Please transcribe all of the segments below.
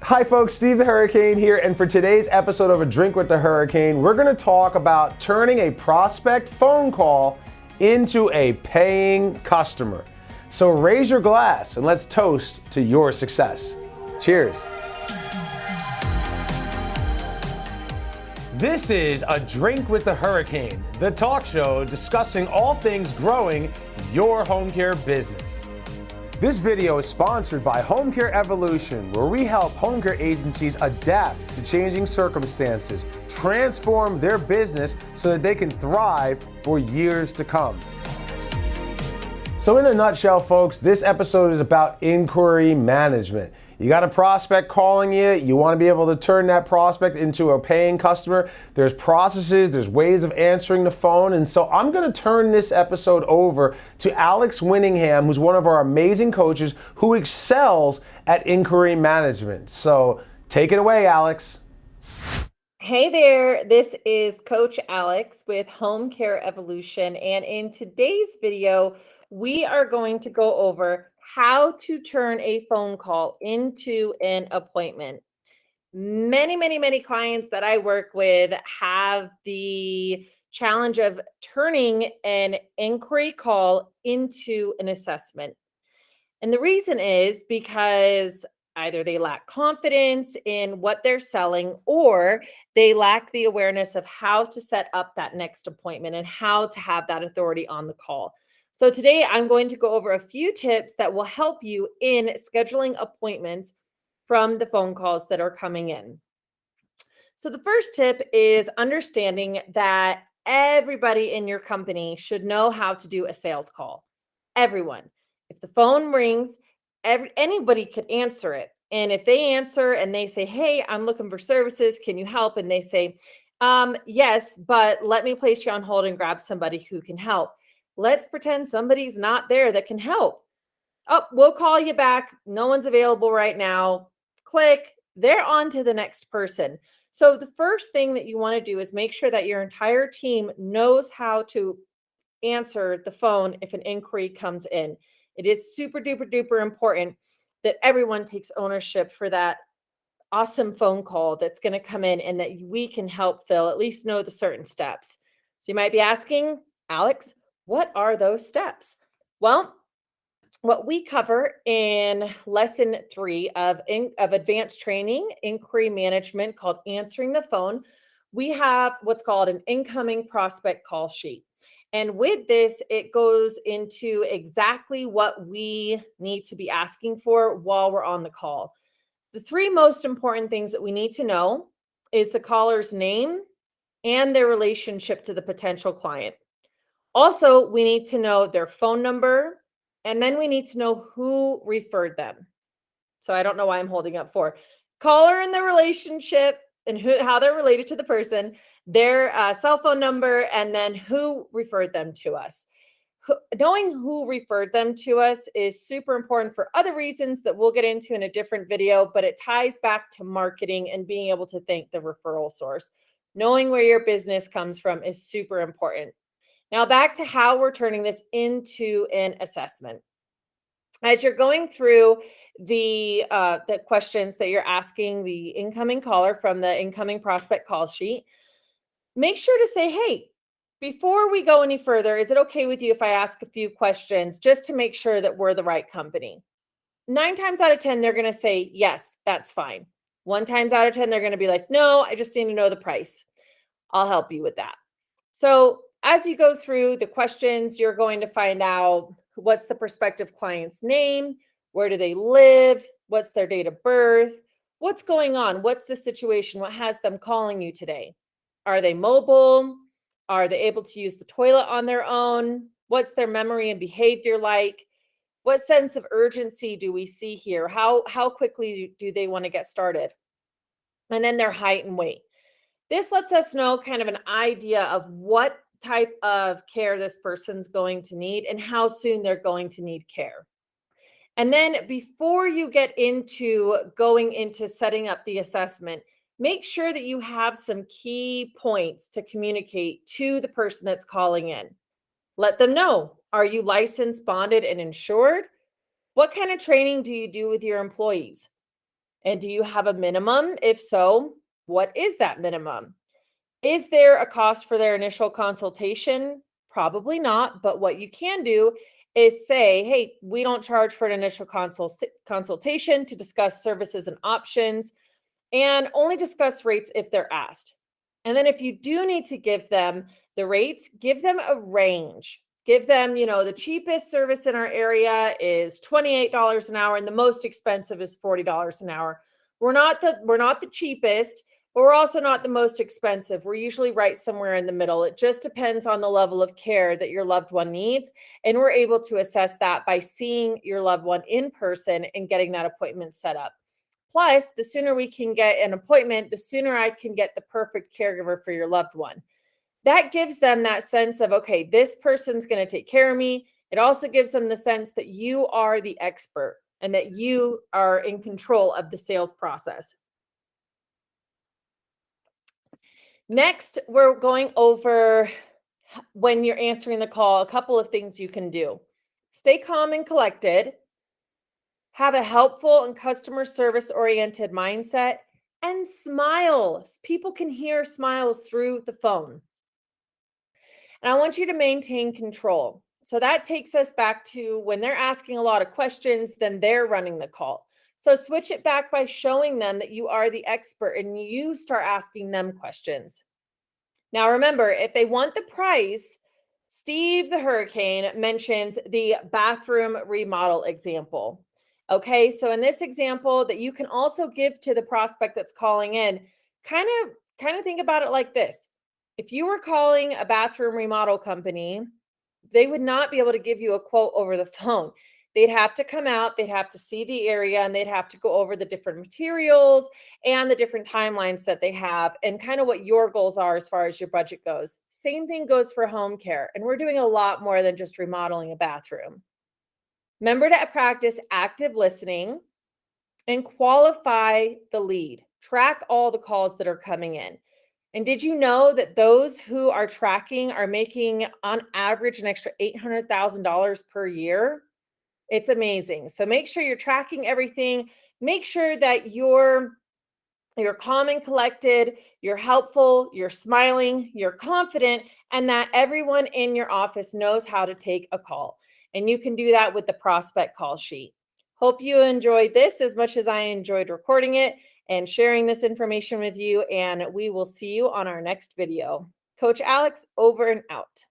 Hi folks, Steve the Hurricane here, and for today's episode of A Drink with the Hurricane, we're going to talk about turning a prospect phone call into a paying customer. So raise your glass and let's toast to your success. Cheers. This is A Drink with the Hurricane, the talk show discussing all things growing your home care business. This video is sponsored by Home Care Evolution, where we help home care agencies adapt to changing circumstances, transform their business so that they can thrive for years to come. So in a nutshell, folks, this episode is about inquiry management. You got a prospect calling you, you want to be able to turn that prospect into a paying customer. There's processes, there's ways of answering the phone, and so I'm going to turn this episode over to Alex Winningham, who's one of our amazing coaches who excels at inquiry management. So take it away, Alex. Hey there, this is Coach Alex with Home Care Evolution, and in today's video, we are going to go over how to turn a phone call into an appointment. Many clients that I work with have the challenge of turning an inquiry call into an assessment. And the reason is because either they lack confidence in what they're selling, or they lack the awareness of how to set up that next appointment and how to have that authority on the call. So today I'm going to go over a few tips that will help you in scheduling appointments from the phone calls that are coming in. So the first tip is understanding that everybody in your company should know how to do a sales call. Everyone. If the phone rings, anybody could answer it. And if they answer and they say, hey, I'm looking for services, can you help? And they say, yes, but let me place you on hold and grab somebody who can help. Let's pretend somebody's not there that can help. Oh, we'll call you back. No one's available right now. Click. They're on to the next person. So the first thing that you want to do is make sure that your entire team knows how to answer the phone if an inquiry comes in. It is super duper important that everyone takes ownership for that awesome phone call that's going to come in and that we can help fill, at least know the certain steps. So you might be asking, Alex, what are those steps? Well, what we cover in lesson 3 of advanced training, inquiry management, called answering the phone, we have what's called an incoming prospect call sheet. And with this, it goes into exactly what we need to be asking for while we're on the call. The 3 most important things that we need to know is the caller's name and their relationship to the potential client. Also, we need to know their phone number, and then we need to know who referred them. So I don't know why I'm holding up 4. Caller and their relationship and how they're related to the person, their cell phone number, and then who referred them to us. Knowing who referred them to us is super important for other reasons that we'll get into in a different video, but it ties back to marketing and being able to thank the referral source. Knowing where your business comes from is super important. Now back to how we're turning this into an assessment. As you're going through the questions that you're asking the incoming caller from the incoming prospect call sheet, make sure to say, hey, before we go any further, is it okay with you if I ask a few questions just to make sure that we're the right company? 9 times out of 10, they're going to say, yes, that's fine. 1 times out of 10, they're going to be like, no, I just need to know the price. I'll help you with that. So as you go through the questions, you're going to find out what's the prospective client's name, where do they live, what's their date of birth, what's going on, what's the situation, what has them calling you today? Are they mobile? Are they able to use the toilet on their own? What's their memory and behavior like? What sense of urgency do we see here? How quickly do they want to get started? And then their height and weight. This lets us know kind of an idea of what type of care this person's going to need and how soon they're going to need care. And then before you get into going into setting up the assessment, make sure that you have some key points to communicate to the person that's calling in. Let them know, are you licensed, bonded, and insured? What kind of training do you do with your employees? And do you have a minimum? If so, what is that minimum? Is there a cost for their initial consultation? Probably not, but what you can do is say, hey, we don't charge for an initial consultation to discuss services and options, and only discuss rates if they're asked. And then if you do need to give them the rates, give them a range. Give them, the cheapest service in our area is $28 an hour and the most expensive is $40 an hour. We're not the cheapest, but we're also not the most expensive. We're usually right somewhere in the middle. It just depends on the level of care that your loved one needs. And we're able to assess that by seeing your loved one in person and getting that appointment set up. Plus, the sooner we can get an appointment, the sooner I can get the perfect caregiver for your loved one. That gives them that sense of, okay, this person's going to take care of me. It also gives them the sense that you are the expert and that you are in control of the sales process. Next, we're going over, when you're answering the call, a couple of things you can do. Stay calm and collected. Have a helpful and customer service oriented mindset, and smile. People can hear smiles through the phone. And I want you to maintain control. So that takes us back to when they're asking a lot of questions, then they're running the call. So switch it back by showing them that you are the expert and you start asking them questions. Now remember, if they want the price, Steve the Hurricane mentions the bathroom remodel example. Okay, so in this example that you can also give to the prospect that's calling in, kind of think about it like this. If you were calling a bathroom remodel company, they would not be able to give you a quote over the phone. They'd have to come out, they'd have to see the area, and they'd have to go over the different materials and the different timelines that they have and kind of what your goals are as far as your budget goes. Same thing goes for home care. And we're doing a lot more than just remodeling a bathroom. Remember to practice active listening and qualify the lead. Track all the calls that are coming in. And did you know that those who are tracking are making on average an extra $800,000 per year? It's amazing. So make sure you're tracking everything. Make sure that you're calm and collected, you're helpful, you're smiling, you're confident, and that everyone in your office knows how to take a call. And you can do that with the prospect call sheet. Hope you enjoyed this as much as I enjoyed recording it and sharing this information with you. And we will see you on our next video. Coach Alex, over and out.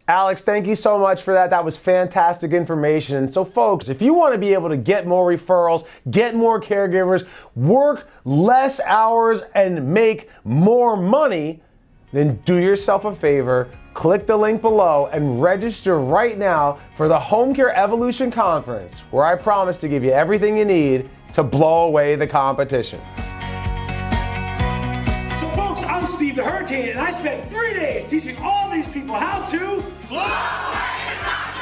Alex, thank you so much for that. That was fantastic information. So folks, if you want to be able to get more referrals, get more caregivers, work less hours, and make more money, then do yourself a favor, click the link below and register right now for the Home Care Evolution Conference, where I promise to give you everything you need to blow away the competition. So folks, I'm Steve the Hurricane, and I spent 3 days teaching all these people how to blow away the competition.